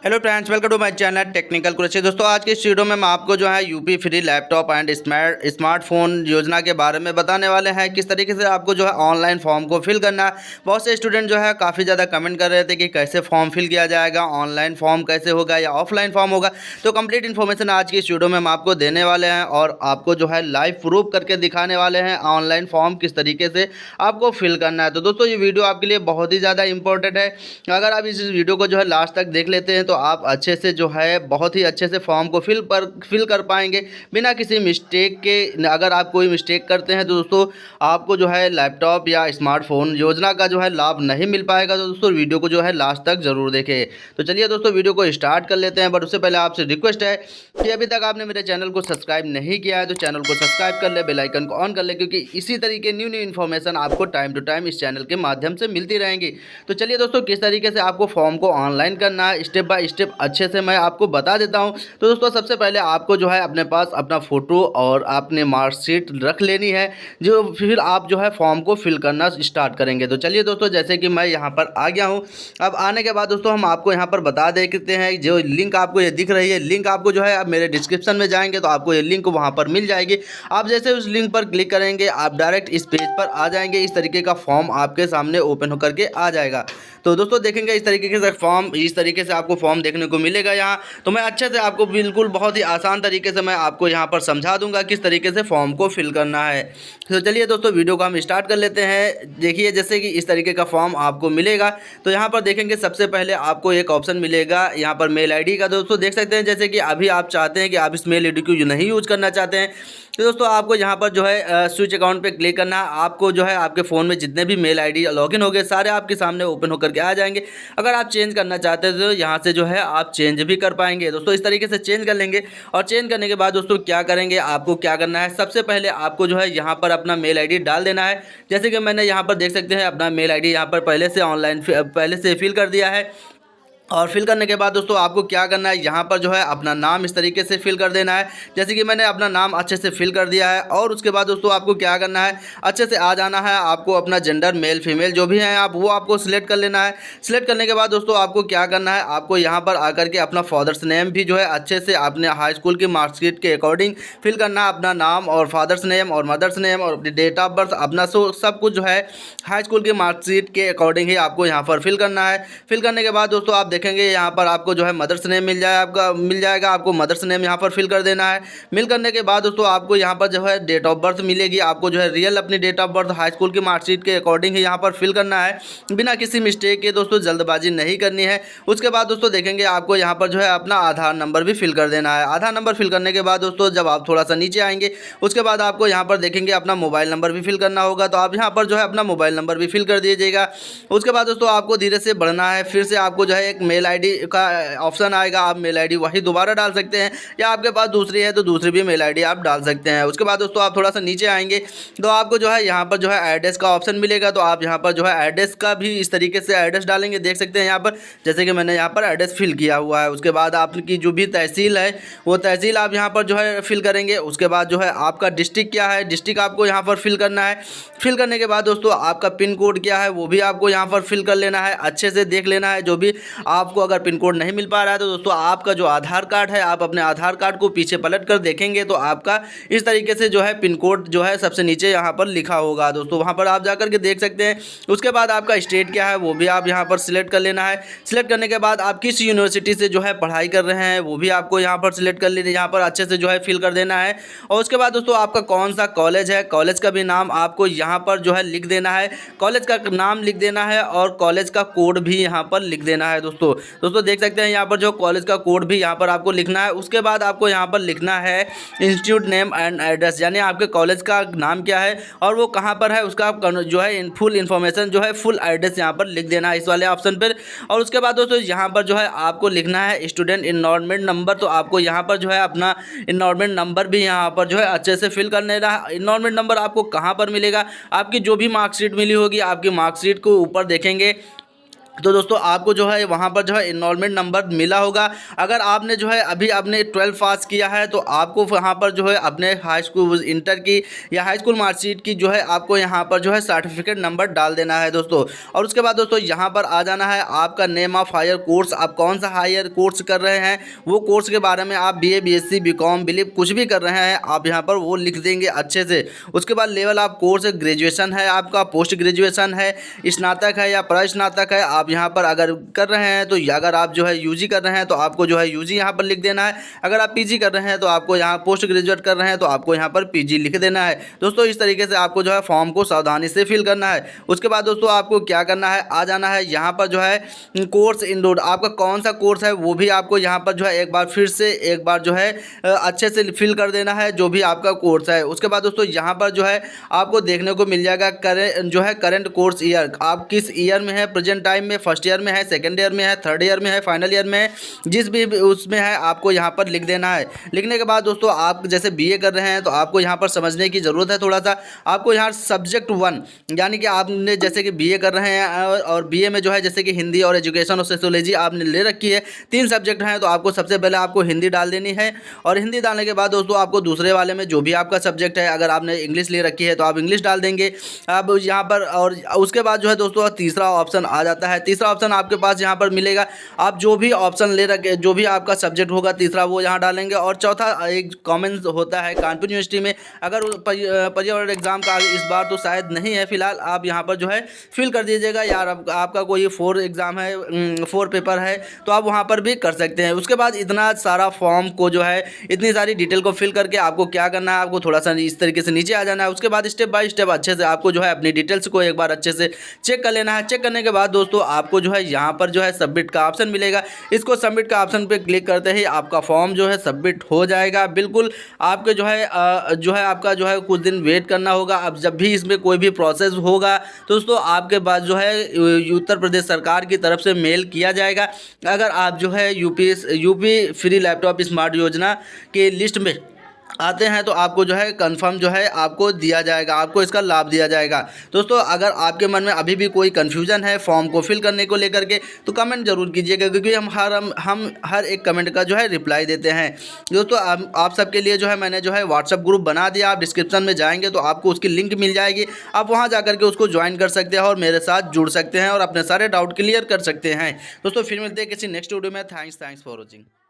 Hello friends, welcome to my channel technical Qureshi. दोस्तों, आज के इस वीडियो में मैं आपको जो है UP free laptop and smartphone योजना के बारे में बताने वाले हैं। किस तरीके से आपको जो है ऑनलाइन फॉर्म को फिल करना है। बहुत से स्टूडेंट जो है काफ़ी ज़्यादा कमेंट कर रहे थे कि कैसे फॉर्म फिल किया जाएगा, ऑनलाइन फॉर्म कैसे होगा या ऑफलाइन फॉर्म होगा। तो कंप्लीट इन्फॉर्मेशन आज की इस वीडियो में हम आपको देने वाले हैं और आपको जो है लाइव प्रूफ करके दिखाने वाले हैं ऑनलाइन फॉर्म किस तरीके से आपको फिल करना है। तो दोस्तों, ये वीडियो आपके लिए बहुत ही ज़्यादा इंपॉर्टेंट है। अगर आप इस वीडियो को जो है लास्ट तक देख लेते हैं तो आप अच्छे से जो है बहुत ही अच्छे से फॉर्म को फिल कर पाएंगे बिना किसी मिस्टेक के। अगर आप कोई मिस्टेक करते हैं तो दोस्तों आपको जो है लैपटॉप या स्मार्टफोन योजना का जो है लाभ नहीं मिल पाएगा। तो दोस्तों वीडियो को जो है लास्ट तक ज़रूर देखें। तो चलिए दोस्तों, वीडियो को स्टार्ट कर लेते हैं। बट उससे पहले आपसे रिक्वेस्ट है कि अभी तक आपने मेरे चैनल को सब्सक्राइब नहीं किया है तो चैनल को सब्सक्राइब कर ले, बेल आइकन को ऑन कर ले, क्योंकि इसी तरीके न्यू इन्फॉर्मेशन आपको टाइम टू टाइम इस चैनल के माध्यम से मिलती रहेंगी। तो चलिए दोस्तों, किस तरीके से आपको फॉर्म को ऑनलाइन करना है स्टेप बाय स्टेप अच्छे से मैं आपको बता देता हूं। तो दोस्तों, सबसे पहले आपको जो है अपने पास अपना फ़ोटो और आपने मार्कशीट रख लेनी है, जो फिर आप जो है फॉर्म को फिल करना स्टार्ट करेंगे। तो चलिए दोस्तों, जैसे कि मैं यहाँ पर आ गया हूँ। अब आने के बाद दोस्तों हम आपको यहाँ पर बता देते हैं, जो लिंक आपको ये दिख रही है, लिंक आपको जो है अब मेरे डिस्क्रिप्शन में जाएंगे तो आपको ये लिंक वहाँ पर मिल जाएगी। आप जैसे उस लिंक पर क्लिक करेंगे आप डायरेक्ट इस पेज पर आ जाएंगे। इस तरीके का फॉर्म आपके सामने ओपन होकर के आ जाएगा। तो दोस्तों देखेंगे इस तरीके से फॉर्म, इस तरीके से आपको फॉर्म देखने को मिलेगा यहाँ। तो मैं अच्छे से आपको बिल्कुल बहुत ही आसान तरीके से मैं आपको यहाँ पर समझा दूंगा किस तरीके से फॉर्म को फिल करना है। तो चलिए दोस्तों, वीडियो को हम स्टार्ट कर लेते हैं। देखिए, जैसे कि इस तरीके का फॉर्म आपको मिलेगा तो यहाँ पर देखेंगे सबसे पहले आपको एक ऑप्शन मिलेगा यहाँ पर मेल आईडी का। दोस्तों देख सकते हैं, जैसे कि अभी आप चाहते हैं कि आप इस मेल आईडी को नहीं यूज करना चाहते हैं तो दोस्तों आपको यहाँ पर जो है स्विच अकाउंट पे क्लिक करना है। आपको जो है आपके फ़ोन में जितने भी मेल आईडी लॉगिन हो गए सारे आपके सामने ओपन होकर के आ जाएंगे। अगर आप चेंज करना चाहते हैं तो यहाँ से जो है आप चेंज भी कर पाएंगे। दोस्तों इस तरीके से चेंज कर लेंगे और चेंज करने के बाद दोस्तों क्या करेंगे, आपको क्या करना है, सबसे पहले आपको जो है यहाँ पर अपना मेल आई डाल देना है। जैसे कि मैंने यहाँ पर देख सकते हैं अपना मेल आई यहाँ पर पहले से फिल कर दिया है। और फिल करने के बाद दोस्तों आपको क्या करना है, यहाँ पर जो है अपना नाम इस तरीके से फिल कर देना है। जैसे कि मैंने अपना नाम अच्छे से फिल कर दिया है। और उसके बाद दोस्तों आपको क्या करना है, अच्छे से आ जाना है। आपको अपना जेंडर मेल फीमेल जो भी है आप वो आपको सिलेक्ट कर लेना है। सिलेक्ट करने के बाद दोस्तों आपको क्या करना है, आपको यहाँ पर आकर के अपना फादर्स नेम भी जो है अच्छे से आपने हाई स्कूल की मार्कशीट के अकॉर्डिंग फिल करना है। अपना नाम और फादर्स नेम और मदर्स नेम और डेट ऑफ बर्थ अपना सब कुछ जो है हाई स्कूल की मार्कशीट के अकॉर्डिंग ही आपको यहाँ पर फिल करना है। फिल करने के बाद दोस्तों आप देखेंगे यहाँ पर आपको जो है मदर्स नेम मिल जाएगा। आपको मदर्स नेम यहाँ पर फिल कर देना है। मिल करने के बाद दोस्तों आपको यहाँ पर जो है डेट ऑफ बर्थ मिलेगी। आपको जो है रियल अपनी date of birth high school की मार्कशीट के अकॉर्डिंग ही यहाँ पर फिल करना है, बिना किसी मिस्टेक के। दोस्तों जल्दबाजी नहीं करनी है। उसके बाद दोस्तों देखेंगे आपको यहाँ पर जो है अपना आधार नंबर भी फिल कर देना है। आधार नंबर फिल करने के बाद दोस्तों जब आप थोड़ा सा नीचे आएंगे उसके बाद आपको यहाँ पर देखेंगे अपना मोबाइल नंबर भी फिल करना होगा। तो आप यहाँ पर जो है अपना मोबाइल नंबर भी फिल कर दीजिएगा। उसके बाद दोस्तों आपको धीरे से बढ़ना है। फिर से आपको जो है एक मेल आई का ऑप्शन आएगा, आप मेल आईडी वही दोबारा डाल सकते हैं या आपके पास दूसरी है तो दूसरी भी मेल आईडी आप डाल सकते हैं। उसके बाद दोस्तों आप थोड़ा सा नीचे आएंगे तो आपको जो है यहाँ पर जो है एड्रेस का ऑप्शन मिलेगा। तो आप यहाँ पर जो है एड्रेस का भी इस तरीके से एड्रेस डालेंगे। देख सकते हैं यहाँ पर जैसे कि मैंने यहाँ पर एड्रेस फिल किया हुआ है। उसके बाद आपकी जो भी तहसील है वो तहसील आप यहाँ पर जो है फिल करेंगे। उसके बाद जो है आपका डिस्ट्रिक्ट क्या है, डिस्ट्रिक्ट आपको यहाँ पर फिल करना है। फिल करने के बाद दोस्तों आपका पिन कोड क्या है वो भी आपको यहाँ पर फिल कर लेना है। अच्छे से देख लेना है, जो भी आपको अगर पिन कोड नहीं मिल पा रहा है तो दोस्तों आपका जो आधार कार्ड है आप अपने आधार कार्ड को पीछे पलट कर देखेंगे तो आपका इस तरीके से जो है पिन कोड जो है सबसे नीचे यहाँ पर लिखा होगा। दोस्तों वहाँ पर आप जाकर के देख सकते हैं। उसके बाद आपका स्टेट क्या है वो भी आप यहाँ पर सिलेक्ट कर लेना है। सिलेक्ट करने के बाद आप किस यूनिवर्सिटी से जो है पढ़ाई कर रहे हैं वो भी आपको यहाँ पर सिलेक्ट कर लेना, यहाँ पर अच्छे से जो है फिल कर देना है। और उसके बाद दोस्तों आपका कौन सा कॉलेज है, कॉलेज का भी नाम आपको यहाँ पर जो है लिख देना है। कॉलेज का नाम लिख देना है और कॉलेज का कोड भी यहाँ पर लिख देना है। दोस्तों देख सकते हैं यहाँ पर जो कॉलेज का कोड भी यहाँ पर आपको लिखना है। उसके बाद आपको यहाँ पर लिखना है इंस्टीट्यूट नेम एंड एड्रेस, यानी आपके कॉलेज का नाम क्या है और वो कहाँ पर है उसका जो है फुल इन्फॉर्मेशन जो है फुल एड्रेस यहाँ पर लिख देना है इस वाले ऑप्शन पर। और उसके बाद दोस्तों यहाँ पर जो है आपको लिखना है स्टूडेंट इनरोलमेंट नंबर। तो आपको यहाँ पर जो है अपना इनरोलमेंट नंबर भी यहाँ पर जो है अच्छे से फिल करने रहा। इनरोलमेंट नंबर आपको कहाँ पर मिलेगा, आपकी जो भी मार्कशीट मिली होगी आपकी मार्कशीट को ऊपर देखेंगे तो दोस्तों आपको जो है वहाँ पर जो है इनरोलमेंट नंबर मिला होगा। अगर आपने जो है अभी आपने 12 पास किया है तो आपको वहाँ पर जो है अपने हाई स्कूल इंटर की या हाई स्कूल मार्कशीट की जो है आपको यहाँ पर जो है सर्टिफिकेट नंबर डाल देना है दोस्तों। और उसके बाद दोस्तों यहाँ पर आ जाना है आपका नेम ऑफ हायर कोर्स, आप कौन सा हायर कोर्स कर रहे हैं, वो कोर्स के बारे में आप BA BSc BCom बिलीव कुछ भी कर रहे हैं आप यहाँ पर वो लिख देंगे अच्छे से। उसके बाद लेवल ऑफ कोर्स ग्रेजुएशन है आपका, पोस्ट ग्रेजुएशन है, स्नातक है या प्रस्नातक है। आप यहाँ पर अगर कर रहे हैं तो अगर आप जो है यूजी कर रहे हैं तो आपको जो है यूजी यहाँ पर लिख देना है। अगर आप पीजी कर रहे हैं तो आपको यहाँ पोस्ट ग्रेजुएट कर रहे हैं तो आपको यहाँ पर पीजी लिख देना है दोस्तों। इस तरीके से आपको जो है फॉर्म को सावधानी से फिल करना है। उसके बाद दोस्तों आपको क्या करना है, आ जाना है यहाँ पर जो है कोर्स इनरोल, आपका कौन सा कोर्स है वो भी आपको यहाँ पर जो है एक बार फिर से एक बार जो है अच्छे से फिल कर देना है जो भी आपका कोर्स है। उसके बाद दोस्तों यहाँ पर जो है आपको देखने को मिल जाएगा करंट कोर्स ईयर, आप किस ईयर में है, प्रेजेंट टाइम में, फर्स्ट ईयर में है, सेकेंड ईयर में है, थर्ड ईयर में है, फाइनल ईयर में है, जिस भी उसमें है आपको यहाँ पर लिख देना है। लिखने के बाद दोस्तों आप जैसे BA कर रहे हैं तो आपको यहाँ पर समझने की ज़रूरत है थोड़ा सा। आपको यहाँ सब्जेक्ट 1 यानी कि आपने जैसे कि BA कर रहे हैं और BA में जो है जैसे कि हिंदी और एजुकेशन और सोशियोलॉजी आपने ले रखी है, 3 सब्जेक्ट हैं तो आपको सबसे पहले आपको हिंदी डाल देनी है। और हिंदी डालने के बाद दोस्तों आपको दूसरे वाले में जो भी आपका सब्जेक्ट है, अगर आपने इंग्लिश ले रखी है तो आप इंग्लिश डाल देंगे अब यहाँ पर। और उसके बाद जो है दोस्तों तीसरा ऑप्शन आ जाता है। तीसरा ऑप्शन आपके पास यहाँ पर मिलेगा, आप जो भी ऑप्शन ले रखे जो भी आपका सब्जेक्ट होगा तीसरा वो यहाँ डालेंगे। और चौथा एक कॉमन होता है कानपुर यूनिवर्सिटी में, अगर पर्यावरण एग्जाम का इस बार तो शायद नहीं है फिलहाल, आप यहाँ पर जो है फिल कर दीजिएगा यार। आपका कोई 4 एग्ज़ाम है, 4 पेपर है तो आप वहाँ पर भी कर सकते हैं। उसके बाद इतना सारा फॉर्म को जो है इतनी सारी डिटेल को फिल करके आपको क्या करना है, आपको थोड़ा सा इस तरीके से नीचे आ जाना है। उसके बाद स्टेप बाय स्टेप अच्छे से आपको जो है अपनी डिटेल्स को एक बार अच्छे से चेक कर लेना है। चेक करने के बाद दोस्तों आपको जो है यहाँ पर जो है सबमिट का ऑप्शन मिलेगा, इसको सबमिट का ऑप्शन पे क्लिक करते ही आपका फॉर्म जो है सबमिट हो जाएगा। बिल्कुल आपके जो है आपका जो है कुछ दिन वेट करना होगा। अब जब भी इसमें कोई भी प्रोसेस होगा दोस्तों आपके पास जो है उत्तर प्रदेश सरकार की तरफ से मेल किया जाएगा। अगर आप जो है यूपी फ्री लैपटॉप स्मार्ट योजना के लिस्ट में आते हैं तो आपको जो है कंफर्म जो है आपको दिया जाएगा, आपको इसका लाभ दिया जाएगा। दोस्तों अगर आपके मन में अभी भी कोई कन्फ्यूजन है फॉर्म को फिल करने को लेकर के तो कमेंट जरूर कीजिएगा, क्योंकि हम हर एक कमेंट का जो है रिप्लाई देते हैं। दोस्तों आप सबके लिए जो है मैंने जो है व्हाट्सअप ग्रुप बना दिया, आप डिस्क्रिप्शन में जाएंगे तो आपको उसकी लिंक मिल जाएगी, आप वहाँ जा करके उसको ज्वाइन कर सकते हैं और मेरे साथ जुड़ सकते हैं और अपने सारे डाउट क्लियर कर सकते हैं। दोस्तों फिर मिलते हैं किसी नेक्स्ट वीडियो में। Thanks for watching.